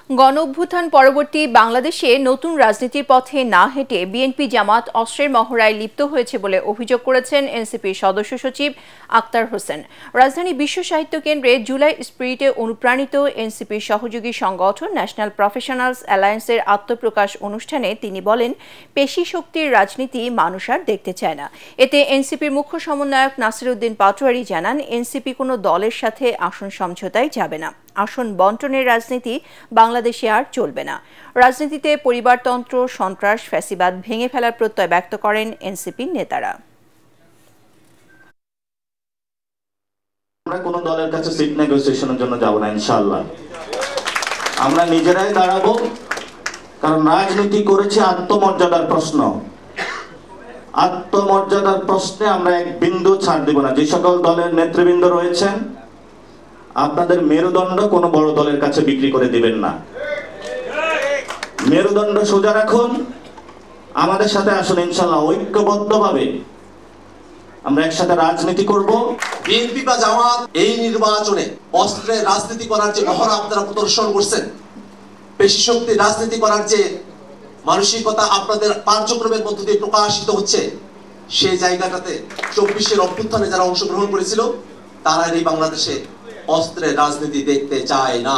গণঅভ্যুত্থান পরবর্তী বাংলাদেশে নতুন রাজনীতির পথে না হেঁটে বিএনপি জামাত অস্ত্রের মহড়ায় লিপ্ত হয়েছে বলে অভিযোগ করেছেন এনসিপির সদস্য সচিব আক্তার হোসেন। রাজধানী বিশ্ব সাহিত্য কেন্দ্রে জুলাই স্পিরিটে অনুপ্রাণিত এনসিপির সহযোগী সংগঠন ন্যাশনাল প্রফেশনালস অ্যালায়েন্সের আত্মপ্রকাশ অনুষ্ঠানে তিনি বলেন, পেশি শক্তির রাজনীতি মানুষ আর দেখতে চায় না। এতে এনসিপির মুখ্য সমন্বয়ক নাসির উদ্দিন পাটোয়ারি জানান, এনসিপি কোনো দলের সাথে আসন সমঝোতায় যাবে না। আসন বন্টনের রাজনীতি বাংলাদেশে আর চলবে না। রাজনীতিতে পরিবারতন্ত্র, সন্ত্রাস, ফ্যাসিবাদ ভেঙে ফেলার প্রত্যয় ব্যক্ত করেন এনসিপির নেতারা। আমরা কোন দলের কাছে সিট নেগোসিয়েশনের জন্য যাব না ইনশাআল্লাহ। আমরা নিজেরাই দাঁড়াবো, কারণ রাজনীতি করেছে আত্মমর্যাদার প্রশ্ন। আত্মমর্যাদার প্রশ্নে আমরা এক বিন্দু ছাড় দেব না। যে সকল দলের নেতৃবৃন্দ রয়েছেন, আপনাদের মেরুদণ্ড কোনো বড় দলের কাছে বিক্রি করে দিবেন না। মেরুদণ্ড সোজা রাখুন, আমাদের সাথে আসুন, ইনশাআল্লাহ ঐক্যবদ্ধভাবে আমরা একসাথে রাজনীতি করব। বিএনপি বা জামাত এই নির্বাচনে অস্ত্রের রাজনীতি করার যে মহড়া আপনারা প্রদর্শন করছেন, পেশি শক্তির রাজনীতি করার যে মানসিকতা আপনাদের কার্যক্রমের মধ্য দিয়ে প্রকাশিত হচ্ছে, সেই জায়গাটাতে 24-এর অভ্যুত্থানে যারা অংশগ্রহণ করেছিল তারা এই বাংলাদেশে অস্ত্রের রাজনীতি দেখতে চায় না।